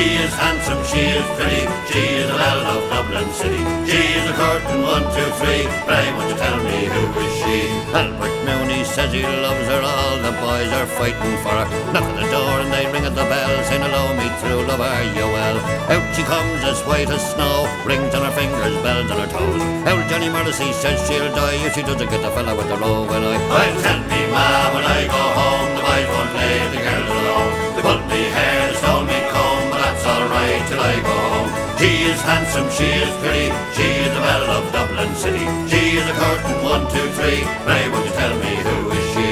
She is handsome, she is pretty, she is the belle of Dublin City. She is a curtain, 1, 2, 3, pray won't you tell me who is she? Albert Mooney says he loves her, all the boys are fighting for her. Knock at the door and they ring at the bell, saying hello me through, love are you well? Out she comes as white as snow, rings on her fingers, bells on her toes. Old Johnny Morrissey says she'll die if she doesn't get the fella with the robe. And I'll tell me ma when I go home, the boys won't leave the girls alone. They pulled me hair, they stole me comb, but that's alright till I go home. She is handsome, she is pretty, she is the belle of Dublin City. She is a curtain, 1, 2, 3, pray won't you tell me who is she?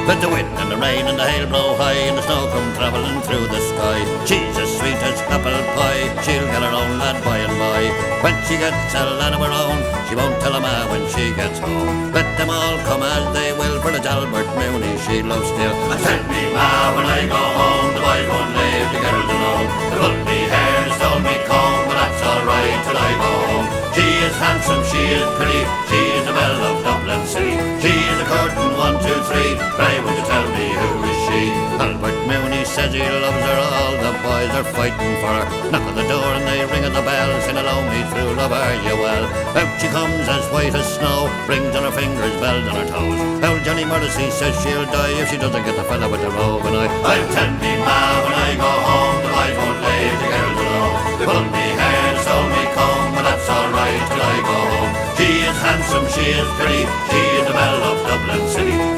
Let the wind and the rain and the hail blow high, and the snow come travelling through the sky. She's as sweet as apple pie, she'll get her own lad by and by. When she gets a lad of her own, she won't tell a ma when she gets home. Let them all come as they will, for it's Albert Mooney she loves still. And tell me ma when I go home, the boys won't leave the girls alone. They pulled me hair, they stole me comb, but that's alright till I go home. She is handsome, she is pretty, she is the belle of Dublin City. She is a curtain, 1, 2, 3, pray would you tell me who is she? Albert Mooney says he loves her, all the boys are fighting for her. Knock at the door and they ring at the bell, saying hello me through, love are you well? Out she comes as white as snow, rings on her fingers, bells on her toes. Old Johnny Morrissey says she'll die if she doesn't get the fella with the robe. And I'll tell me ma when I go home, the boys won't leave the girls alone. They pulled me hair, stole me comb, but that's alright till I go home. She is handsome, she is pretty, she is the belle of Dublin City.